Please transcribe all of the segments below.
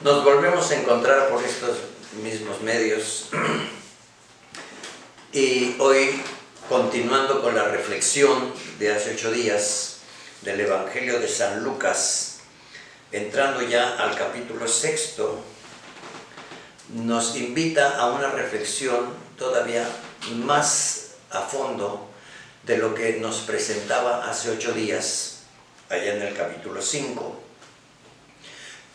Nos volvemos a encontrar por estos mismos medios y hoy, continuando con la reflexión de hace 8 días del Evangelio de San Lucas, entrando ya al capítulo 6, nos invita a una reflexión todavía más a fondo de lo que nos presentaba hace 8 días, allá en el capítulo 5.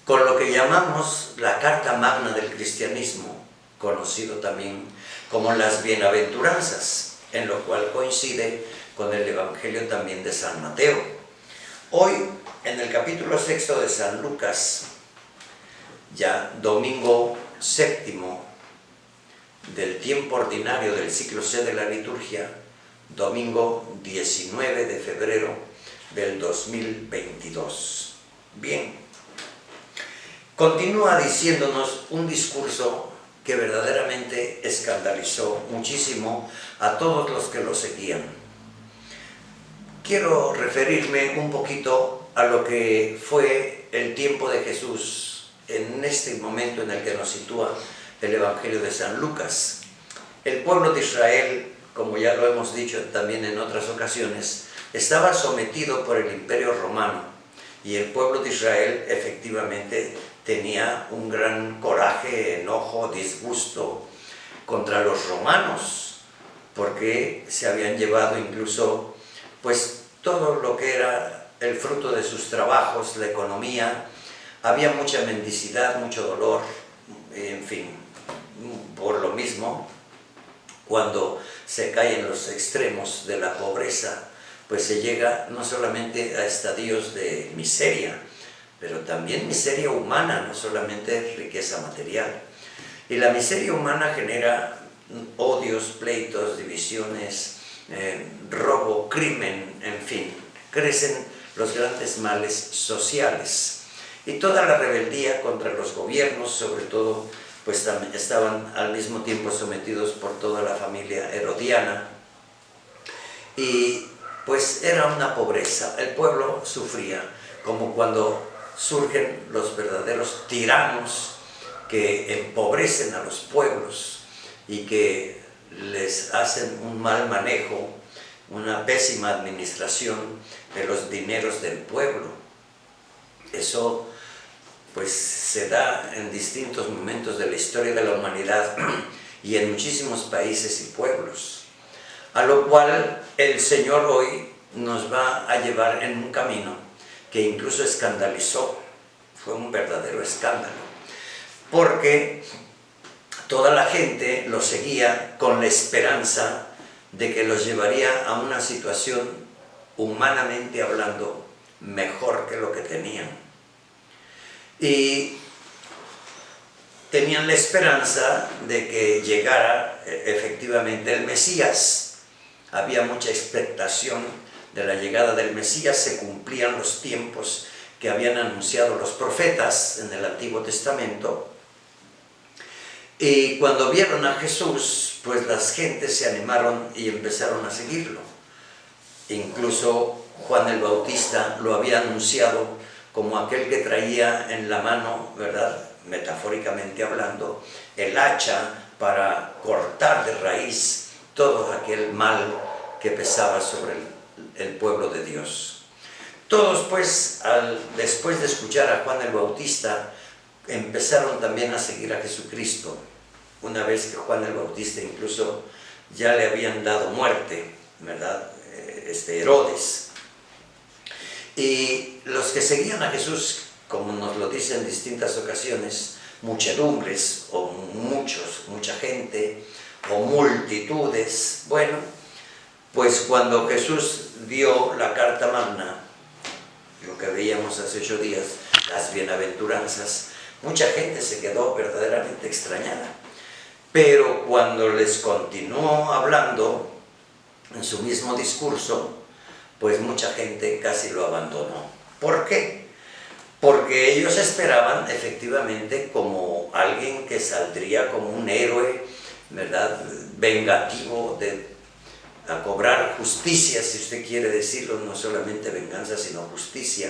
Con lo que llamamos la Carta Magna del Cristianismo, conocido también como las Bienaventuranzas, en lo cual coincide con el Evangelio también de San Mateo. Hoy, en el capítulo 6 de San Lucas, ya domingo séptimo del tiempo ordinario del ciclo C de la liturgia, domingo 19 de febrero del 2022. Bien. Continúa diciéndonos un discurso que verdaderamente escandalizó muchísimo a todos los que lo seguían. Quiero referirme un poquito a lo que fue el tiempo de Jesús en este momento en el que nos sitúa el Evangelio de San Lucas. El pueblo de Israel, como ya lo hemos dicho también en otras ocasiones, estaba sometido por el Imperio Romano y el pueblo de Israel efectivamente tenía un gran coraje, enojo, disgusto contra los romanos, porque se habían llevado incluso pues todo lo que era el fruto de sus trabajos, la economía. Había mucha mendicidad, mucho dolor, en fin. Por lo mismo, cuando se caen los extremos de la pobreza, pues se llega no solamente a estadios de miseria, pero también miseria humana, no solamente riqueza material. Y la miseria humana genera odios, pleitos, divisiones, robo, crimen, en fin, crecen los grandes males sociales. Y toda la rebeldía contra los gobiernos, sobre todo, pues estaban al mismo tiempo sometidos por toda la familia herodiana. Y pues era una pobreza, el pueblo sufría, como cuando surgen los verdaderos tiranos que empobrecen a los pueblos y que les hacen un mal manejo, una pésima administración de los dineros del pueblo. Eso pues se da en distintos momentos de la historia de la humanidad y en muchísimos países y pueblos, a lo cual el Señor hoy nos va a llevar en un camino que incluso escandalizó, fue un verdadero escándalo, porque toda la gente lo seguía con la esperanza de que los llevaría a una situación, humanamente hablando, mejor que lo que tenían. Y tenían la esperanza de que llegara efectivamente el Mesías. Había mucha expectación de la llegada del Mesías, se cumplían los tiempos que habían anunciado los profetas en el Antiguo Testamento. Y cuando vieron a Jesús, pues las gentes se animaron y empezaron a seguirlo. Incluso Juan el Bautista lo había anunciado como aquel que traía en la mano, ¿verdad?, metafóricamente hablando, el hacha para cortar de raíz todo aquel mal que pesaba sobre el pueblo de Dios. Todos pues, después de escuchar a Juan el Bautista, empezaron también a seguir a Jesucristo, una vez que Juan el Bautista incluso ya le habían dado muerte, ¿verdad?, Herodes. Y los que seguían a Jesús, como nos lo dice en distintas ocasiones, muchedumbres o mucha gente o multitudes, bueno, pues cuando Jesús dio la Carta Magna, lo que veíamos hace 8 días, las Bienaventuranzas, mucha gente se quedó verdaderamente extrañada. Pero cuando les continuó hablando en su mismo discurso, pues mucha gente casi lo abandonó. ¿Por qué? Porque ellos esperaban efectivamente como alguien que saldría como un héroe, ¿verdad?, vengativo, a cobrar justicia, si usted quiere decirlo, no solamente venganza, sino justicia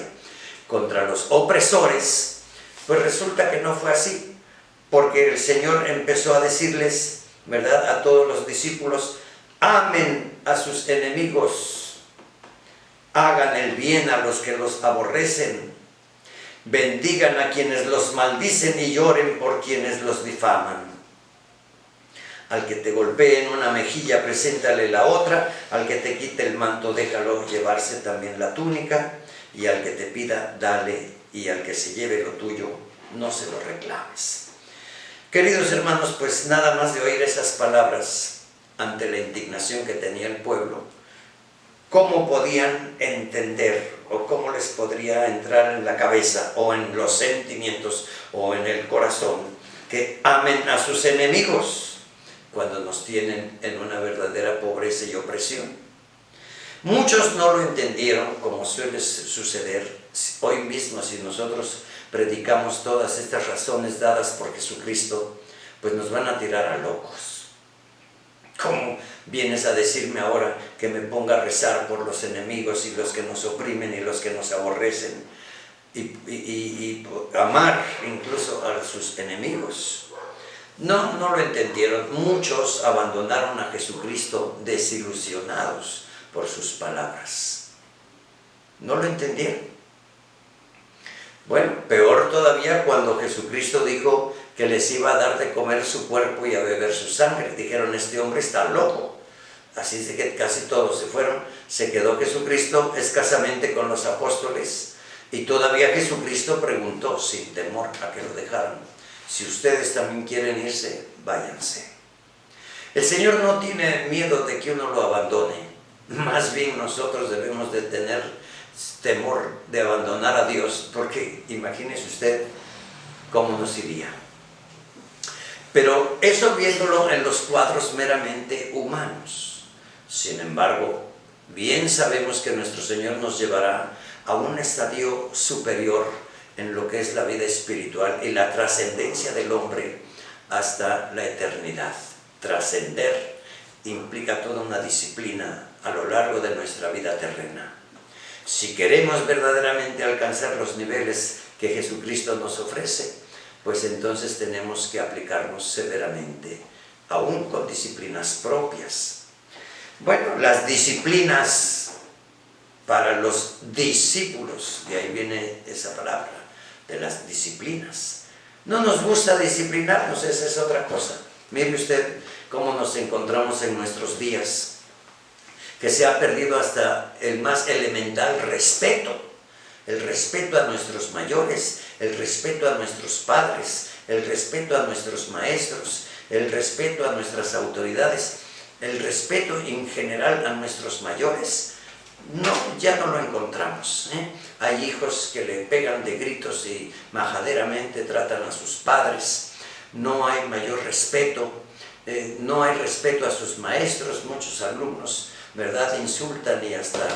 contra los opresores, Pues resulta que no fue así, porque el Señor empezó a decirles, ¿verdad?, a todos los discípulos: amen a sus enemigos, hagan el bien a los que los aborrecen, bendigan a quienes los maldicen y lloren por quienes los difaman. Al que te golpee en una mejilla, preséntale la otra. Al que te quite el manto, déjalo llevarse también la túnica. Y al que te pida, dale. Y al que se lleve lo tuyo, no se lo reclames. Queridos hermanos, pues nada más de oír esas palabras ante la indignación que tenía el pueblo, ¿cómo podían entender o cómo les podría entrar en la cabeza o en los sentimientos o en el corazón que amen a sus enemigos cuando nos tienen en una verdadera pobreza y opresión? Muchos no lo entendieron, como suele suceder hoy mismo. Si nosotros predicamos todas estas razones dadas por Jesucristo, pues nos van a tirar a locos. ¿Cómo vienes a decirme ahora que me ponga a rezar por los enemigos y los que nos oprimen y los que nos aborrecen? Y amar incluso a sus enemigos. No lo entendieron. Muchos abandonaron a Jesucristo desilusionados por sus palabras. No lo entendieron. Bueno, peor todavía cuando Jesucristo dijo que les iba a dar de comer su cuerpo y a beber su sangre. Dijeron: este hombre está loco. Así es de que casi todos se fueron. Se quedó Jesucristo escasamente con los apóstoles. Y todavía Jesucristo preguntó, sin temor a que lo dejaran: si ustedes también quieren irse, váyanse. El Señor no tiene miedo de que uno lo abandone. Más bien nosotros debemos de tener temor de abandonar a Dios, porque imagínese usted cómo nos iría. Pero eso viéndolo en los cuadros meramente humanos. Sin embargo, bien sabemos que nuestro Señor nos llevará a un estadio superior en lo que es la vida espiritual y la trascendencia del hombre hasta la eternidad. Trascender implica toda una disciplina a lo largo de nuestra vida terrena. Si queremos verdaderamente alcanzar los niveles que Jesucristo nos ofrece, pues entonces tenemos que aplicarnos severamente, aún con disciplinas propias. Bueno, las disciplinas para los discípulos, de ahí viene esa palabra, de las disciplinas. No nos gusta disciplinarnos, esa es otra cosa. Mire usted cómo nos encontramos en nuestros días, que se ha perdido hasta el más elemental respeto. El respeto a nuestros mayores, el respeto a nuestros padres, el respeto a nuestros maestros, el respeto a nuestras autoridades, el respeto en general a nuestros mayores. No, ya no lo encontramos, ¿eh? Hay hijos que le pegan de gritos y majaderamente tratan a sus padres. No hay mayor respeto, no hay respeto a sus maestros. Muchos alumnos, ¿verdad?, insultan y hasta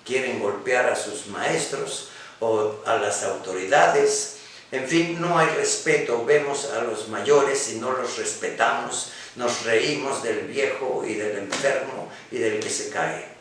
quieren golpear a sus maestros o a las autoridades. En fin, no hay respeto. Vemos a los mayores y no los respetamos. Nos reímos del viejo y del enfermo y del que se cae.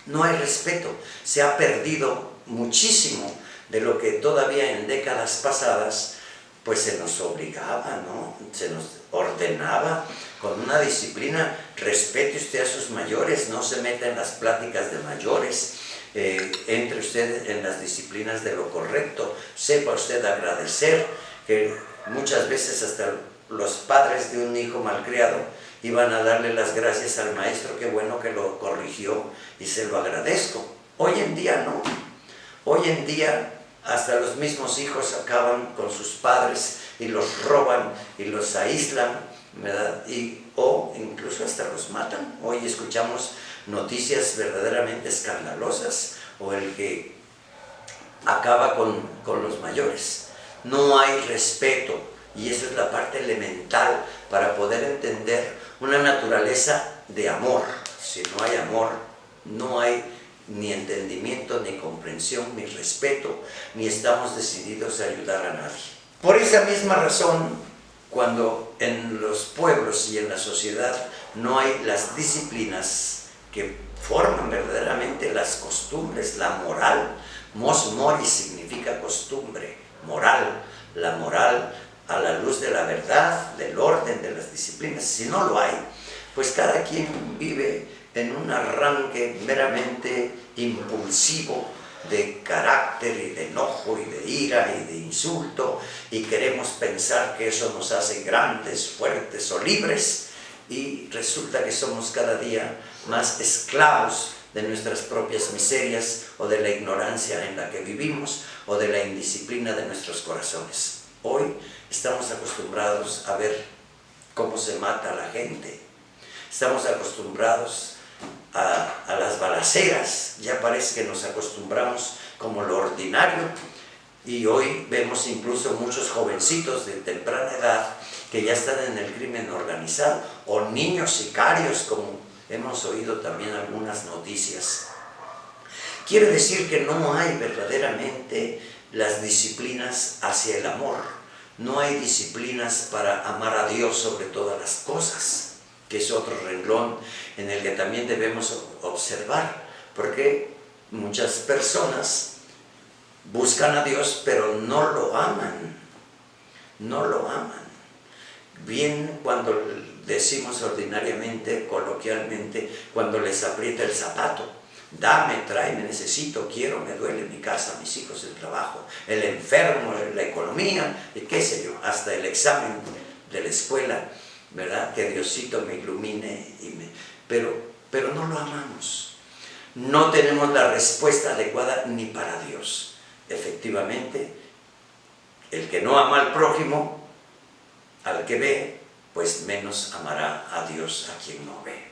No hay respeto. Se ha perdido muchísimo de lo que todavía en décadas pasadas pues se nos obligaba, ¿no? Se nos ordenaba con una disciplina: respete usted a sus mayores, no se meta en las pláticas de mayores, entre usted en las disciplinas de lo correcto, sepa usted agradecer, que muchas veces hasta los padres de un hijo malcriado iban a darle las gracias al maestro: qué bueno que lo corrigió y se lo agradezco. Hoy en día no. Hoy en día hasta los mismos hijos acaban con sus padres y los roban y los aíslan, ¿verdad? O incluso hasta los matan. Hoy escuchamos noticias verdaderamente escandalosas, o el que acaba con los mayores. No hay respeto, y esa es la parte elemental para poder entender una naturaleza de amor. Si no hay amor, no hay ni entendimiento, ni comprensión, ni respeto, ni estamos decididos a ayudar a nadie. Por esa misma razón, cuando en los pueblos y en la sociedad no hay las disciplinas que forman verdaderamente las costumbres, la moral. Mos mori significa costumbre, moral. la moral a la luz de la verdad, del orden, de las disciplinas. Si no lo hay, pues cada quien vive en un arranque meramente impulsivo de carácter y de enojo y de ira y de insulto, y queremos pensar que eso nos hace grandes, fuertes o libres, y resulta que somos cada día más esclavos de nuestras propias miserias o de la ignorancia en la que vivimos o de la indisciplina de nuestros corazones. Hoy estamos acostumbrados a ver cómo se mata a la gente, estamos acostumbrados a las balaceras, ya parece que nos acostumbramos como lo ordinario, y hoy vemos incluso muchos jovencitos de temprana edad que ya están en el crimen organizado, o niños sicarios, como hemos oído también algunas noticias. Quiere decir que no hay verdaderamente las disciplinas hacia el amor, no hay disciplinas para amar a Dios sobre todas las cosas, que es otro renglón en el que también debemos observar, porque muchas personas buscan a Dios pero no lo aman, no lo aman. Bien, cuando decimos ordinariamente, coloquialmente, cuando les aprieta el zapato, dame, tráeme, necesito, quiero, me duele mi casa, mis hijos, el trabajo, el enfermo, la economía, y qué sé yo, hasta el examen de la escuela, ¿verdad? Que Diosito me ilumine, pero no lo amamos. No tenemos la respuesta adecuada ni para Dios. Efectivamente, el que no ama al prójimo, al que ve, pues menos amará a Dios a quien no ve.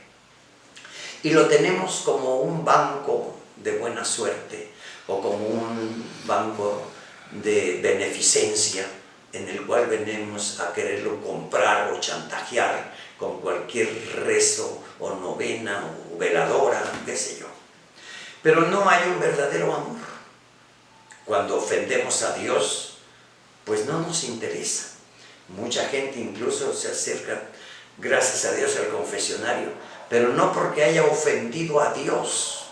Y lo tenemos como un banco de buena suerte o como un banco de beneficencia en el cual venimos a quererlo comprar o chantajear con cualquier rezo o novena o veladora, qué sé yo. Pero no hay un verdadero amor. Cuando ofendemos a Dios, pues no nos interesa. Mucha gente incluso se acerca, gracias a Dios, al confesionario, pero no porque haya ofendido a Dios.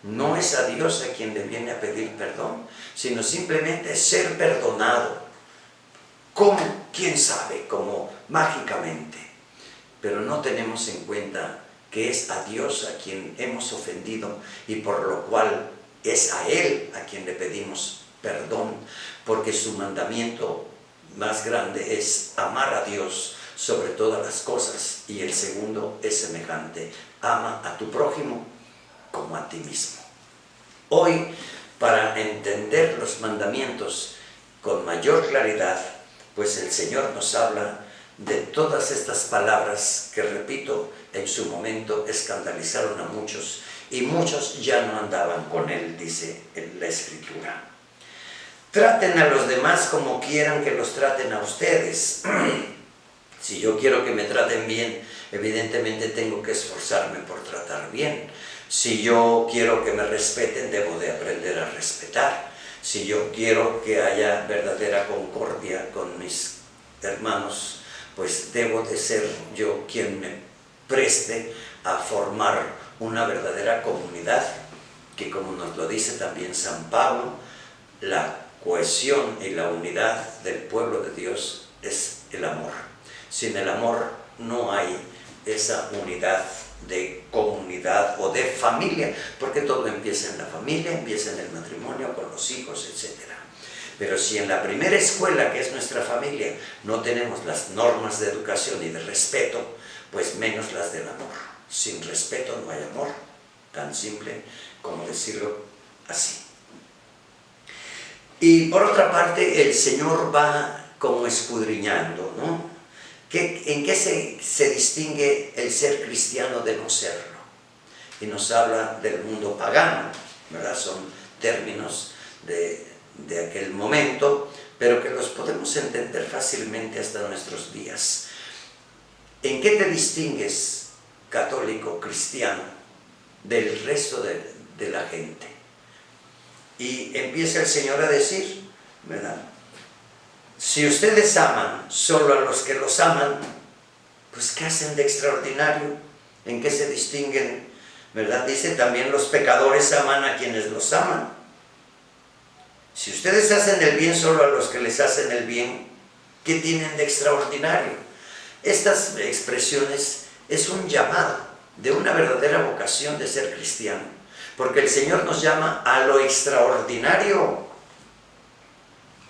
No es a Dios a quien le viene a pedir perdón, sino simplemente ser perdonado. ¿Cómo? ¿Quién sabe? Como mágicamente. Pero no tenemos en cuenta que es a Dios a quien hemos ofendido y por lo cual es a Él a quien le pedimos perdón, porque su mandamiento más grande es amar a Dios sobre todas las cosas, y el segundo es semejante: ama a tu prójimo como a ti mismo. Hoy, para entender los mandamientos con mayor claridad, pues el Señor nos habla de todas estas palabras que, repito, en su momento escandalizaron a muchos, y muchos ya no andaban con Él, dice en la Escritura. Traten a los demás como quieran que los traten a ustedes. Si yo quiero que me traten bien, evidentemente tengo que esforzarme por tratar bien. Si yo quiero que me respeten, debo de aprender a respetar. Si yo quiero que haya verdadera concordia con mis hermanos, pues debo de ser yo quien me preste a formar una verdadera comunidad, que, como nos lo dice también San Pablo, la cohesión y la unidad del pueblo de Dios es el amor. Sin el amor no hay esa unidad de comunidad o de familia, porque todo empieza en la familia, empieza en el matrimonio, con los hijos, etc. Pero si en la primera escuela, que es nuestra familia, no tenemos las normas de educación y de respeto, pues menos las del amor. Sin respeto no hay amor, tan simple como decirlo así. Y por otra parte, el Señor va como escudriñando, ¿no? ¿En qué se distingue el ser cristiano de no serlo? Y nos habla del mundo pagano, ¿verdad? Son términos de aquel momento, pero que los podemos entender fácilmente hasta nuestros días. ¿En qué te distingues, católico, cristiano, del resto de la gente? Y empieza el Señor a decir, ¿verdad? Si ustedes aman solo a los que los aman, pues ¿qué hacen de extraordinario? ¿En qué se distinguen? ¿Verdad? Dice también: los pecadores aman a quienes los aman. Si ustedes hacen el bien solo a los que les hacen el bien, ¿qué tienen de extraordinario? Estas expresiones es un llamado de una verdadera vocación de ser cristiano, porque el Señor nos llama a lo extraordinario,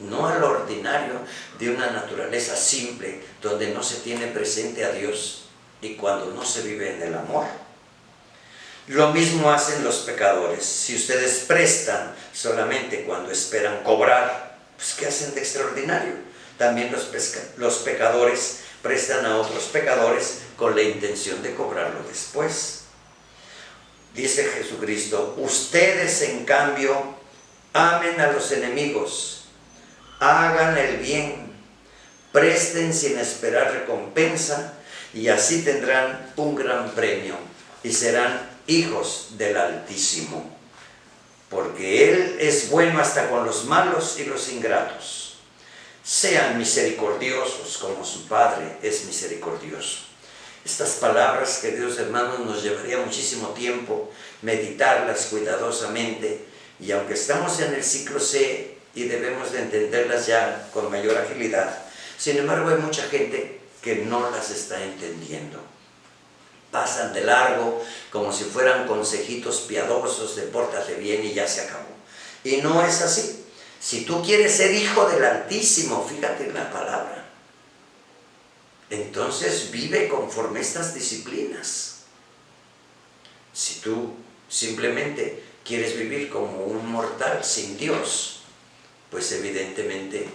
no a lo ordinario de una naturaleza simple, donde no se tiene presente a Dios y cuando no se vive en el amor. Lo mismo hacen los pecadores. Si ustedes prestan solamente cuando esperan cobrar, pues ¿qué hacen de extraordinario? También los pecadores prestan a otros pecadores con la intención de cobrarlo después. Dice Jesucristo, ustedes en cambio amen a los enemigos, hagan el bien, presten sin esperar recompensa y así tendrán un gran premio y serán hijos del Altísimo, porque Él es bueno hasta con los malos y los ingratos. Sean misericordiosos como su Padre es misericordioso. Estas palabras, queridos hermanos, nos llevaría muchísimo tiempo meditarlas cuidadosamente, y aunque estamos en el ciclo C y debemos de entenderlas ya con mayor agilidad, sin embargo hay mucha gente que no las está entendiendo. Pasan de largo como si fueran consejitos piadosos de pórtate bien y ya se acabó. Y no es así. Si tú quieres ser hijo del Altísimo, fíjate en la palabra, entonces vive conforme estas disciplinas. Si tú simplemente quieres vivir como un mortal sin Dios, pues evidentemente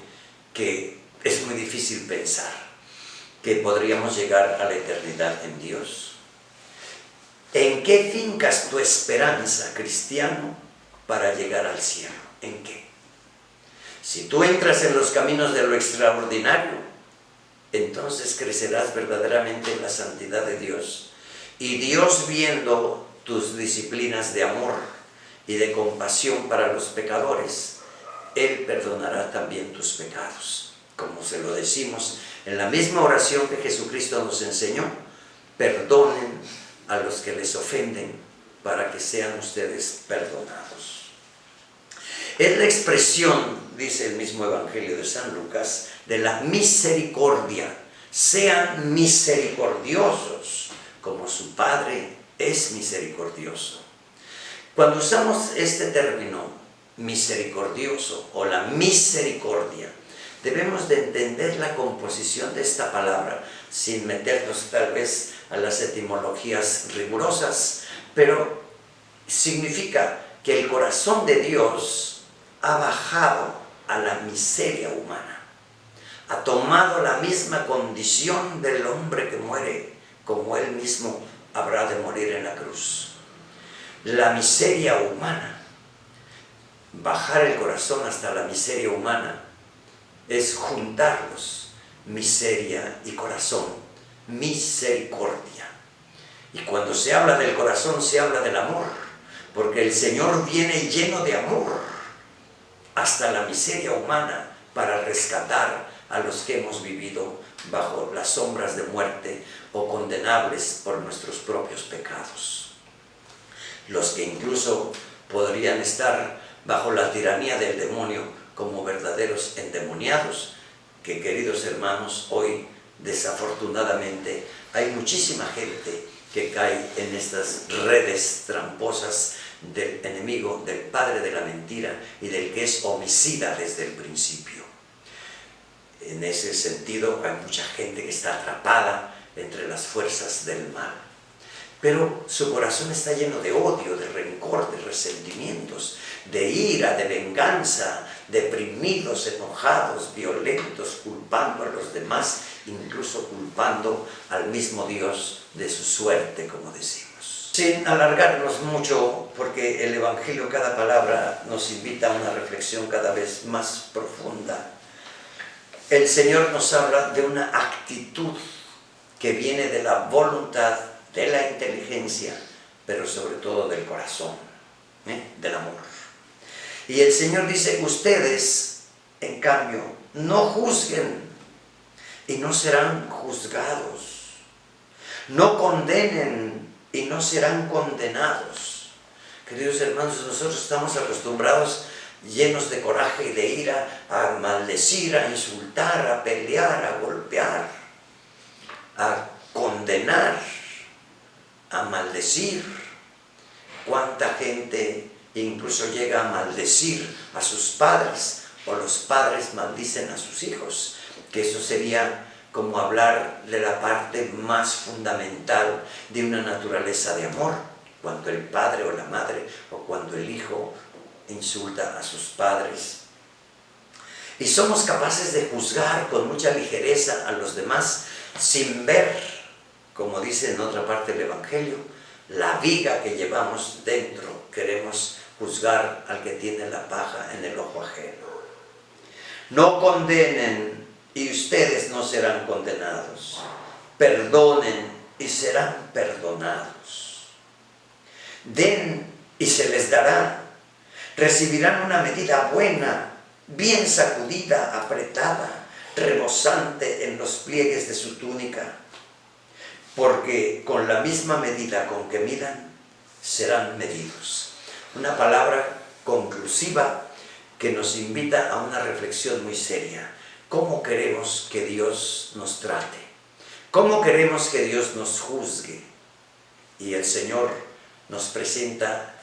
que es muy difícil pensar que podríamos llegar a la eternidad en Dios. ¿En qué fincas tu esperanza, cristiano, para llegar al cielo? ¿En qué? Si tú entras en los caminos de lo extraordinario, entonces crecerás verdaderamente en la santidad de Dios. Y Dios, viendo tus disciplinas de amor y de compasión para los pecadores, Él perdonará también tus pecados. Como se lo decimos en la misma oración que Jesucristo nos enseñó, perdonen a los que les ofenden para que sean ustedes perdonados. Es la expresión, dice el mismo Evangelio de San Lucas, de la misericordia. Sean misericordiosos como su Padre es misericordioso. Cuando usamos este término misericordioso o la misericordia, debemos de entender la composición de esta palabra sin meternos tal vez a las etimologías rigurosas, pero significa que el corazón de Dios ha bajado a la miseria humana, ha tomado la misma condición del hombre que muere, como Él mismo habrá de morir en la cruz. La miseria humana, bajar el corazón hasta la miseria humana, es juntarlos, miseria y corazón, misericordia. Y cuando se habla del corazón, se habla del amor, porque el Señor viene lleno de amor hasta la miseria humana para rescatar a los que hemos vivido bajo las sombras de muerte o condenables por nuestros propios pecados. Los que incluso podrían estar bajo la tiranía del demonio como verdaderos endemoniados, que, queridos hermanos, hoy desafortunadamente hay muchísima gente que cae en estas redes tramposas del enemigo, del padre de la mentira y del que es homicida desde el principio. En ese sentido hay mucha gente que está atrapada entre las fuerzas del mal, pero su corazón está lleno de odio, de rencor, de resentimientos, de ira, de venganza, deprimidos, enojados, violentos, culpando a los demás, incluso culpando al mismo Dios de su suerte, como decimos. Sin alargarnos mucho, porque el Evangelio, cada palabra nos invita a una reflexión cada vez más profunda. El Señor nos habla de una actitud que viene de la voluntad, de la inteligencia, pero sobre todo del corazón, del amor. Y el Señor dice, ustedes, en cambio, no juzguen y no serán juzgados. No condenen y no serán condenados. Queridos hermanos, nosotros estamos acostumbrados llenos de coraje y de ira, a maldecir, a insultar, a pelear, a golpear, a condenar, a maldecir. Cuánta gente incluso llega a maldecir a sus padres, o los padres maldicen a sus hijos, que eso sería como hablar de la parte más fundamental de una naturaleza de amor, cuando el padre o la madre, o cuando el hijo insulta a sus padres. Y somos capaces de juzgar con mucha ligereza a los demás sin ver, como dice en otra parte del Evangelio, la viga que llevamos dentro. Queremos juzgar al que tiene la paja en el ojo ajeno. No condenen y ustedes no serán condenados. Perdonen y serán perdonados. Den y se les dará. Recibirán una medida buena, bien sacudida, apretada, rebosante en los pliegues de su túnica. Porque con la misma medida con que midan, serán medidos. Una palabra conclusiva que nos invita a una reflexión muy seria. ¿Cómo queremos que Dios nos trate? ¿Cómo queremos que Dios nos juzgue? Y el Señor nos presenta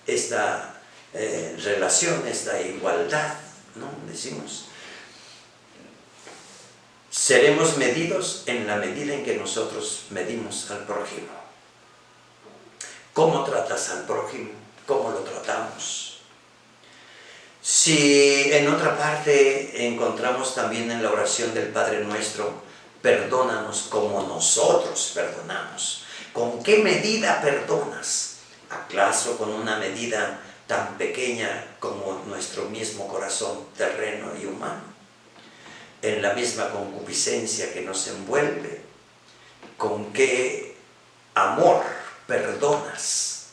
esta relación, esta igualdad, ¿no? Decimos, seremos medidos en la medida en que nosotros medimos al prójimo. ¿Cómo tratas al prójimo? ¿Cómo lo tratamos? Si en otra parte encontramos también en la oración del Padre Nuestro, perdónanos como nosotros perdonamos. ¿Con qué medida perdonas? ¿Acaso con una medida tan pequeña como nuestro mismo corazón terreno y humano? En la misma concupiscencia que nos envuelve, ¿con qué amor perdonas?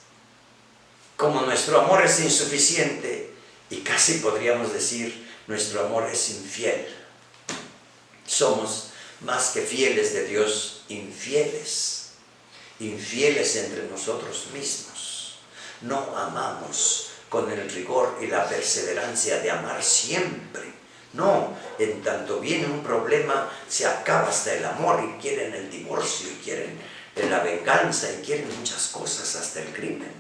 Como nuestro amor es insuficiente y casi podríamos decir nuestro amor es infiel. Somos más que fieles de Dios, infieles, infieles entre nosotros mismos. No amamos con el rigor y la perseverancia de amar siempre. No, en tanto viene un problema, se acaba hasta el amor y quieren el divorcio y quieren la venganza y quieren muchas cosas, hasta el crimen.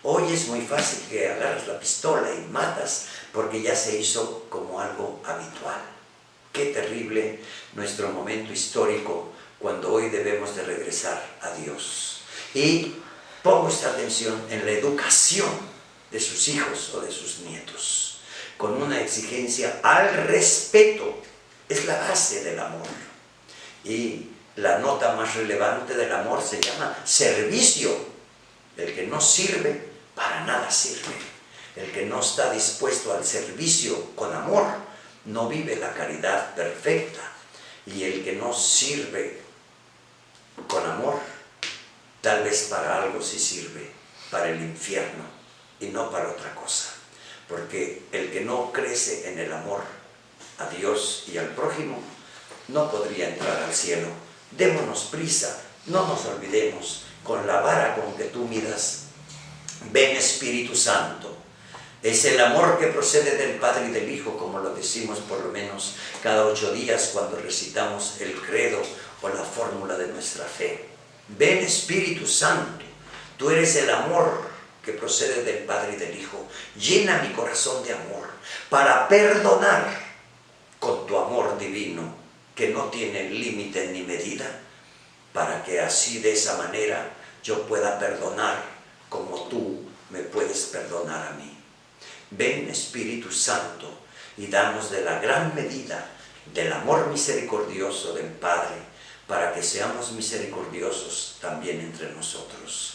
Hoy es muy fácil que agarras la pistola y matas porque ya se hizo como algo habitual. Qué terrible nuestro momento histórico cuando hoy debemos de regresar a Dios. Y pongo esta atención en la educación de sus hijos o de sus nietos, con una exigencia al respeto. Es la base del amor. Y la nota más relevante del amor se llama servicio. El que no sirve, para nada sirve. El que no está dispuesto al servicio con amor, no vive la caridad perfecta. Y el que no sirve con amor, tal vez para algo sí sirve, para el infierno y no para otra cosa. Porque el que no crece en el amor a Dios y al prójimo, no podría entrar al cielo. Démonos prisa, no nos olvidemos, con la vara con que tú midas, ven Espíritu Santo. Es el amor que procede del Padre y del Hijo, como lo decimos por lo menos cada 8 días cuando recitamos el credo o la fórmula de nuestra fe. Ven Espíritu Santo, tú eres el amor que procede del Padre y del Hijo. Llena mi corazón de amor para perdonar con tu amor divino, que no tiene límite ni medida, para que así de esa manera yo pueda perdonar como tú me puedes perdonar a mí. Ven Espíritu Santo y danos de la gran medida del amor misericordioso del Padre, para que seamos misericordiosos también entre nosotros.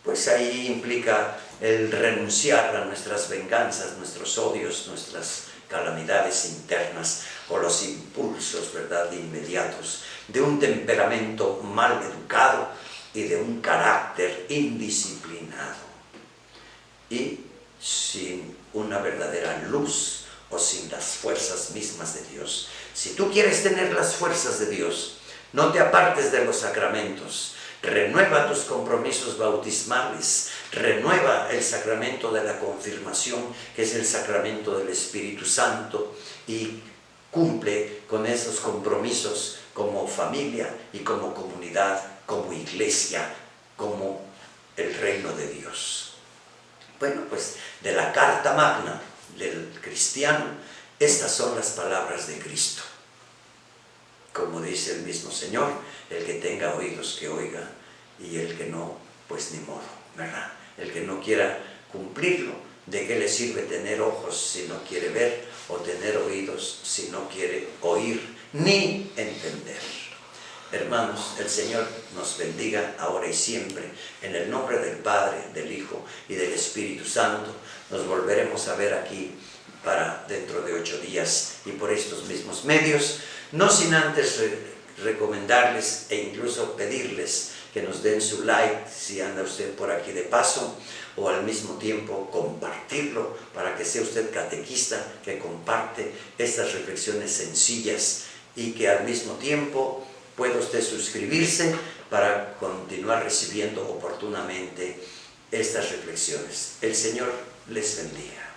Pues ahí implica el renunciar a nuestras venganzas, nuestros odios, nuestras calamidades internas o los impulsos, ¿verdad?, inmediatos de un temperamento mal educado y de un carácter indisciplinado. Y sin una verdadera luz o sin las fuerzas mismas de Dios. Si tú quieres tener las fuerzas de Dios, no te apartes de los sacramentos, renueva tus compromisos bautismales, renueva el sacramento de la confirmación, que es el sacramento del Espíritu Santo, y cumple con esos compromisos como familia y como comunidad, como iglesia, como el reino de Dios. Bueno, pues de la Carta Magna del cristiano, estas son las palabras de Cristo. Como dice el mismo Señor, el que tenga oídos que oiga, y el que no, pues ni modo, ¿verdad? El que no quiera cumplirlo, ¿de qué le sirve tener ojos si no quiere ver, o tener oídos si no quiere oír ni entender? Hermanos, el Señor nos bendiga ahora y siempre. En el nombre del Padre, del Hijo y del Espíritu Santo. Nos volveremos a ver aquí para dentro de 8 días y por estos mismos medios, no sin antes recomendarles e incluso pedirles que nos den su like si anda usted por aquí de paso, o al mismo tiempo compartirlo para que sea usted catequista que comparte estas reflexiones sencillas, y que al mismo tiempo pueda usted suscribirse para continuar recibiendo oportunamente estas reflexiones. El Señor les bendiga.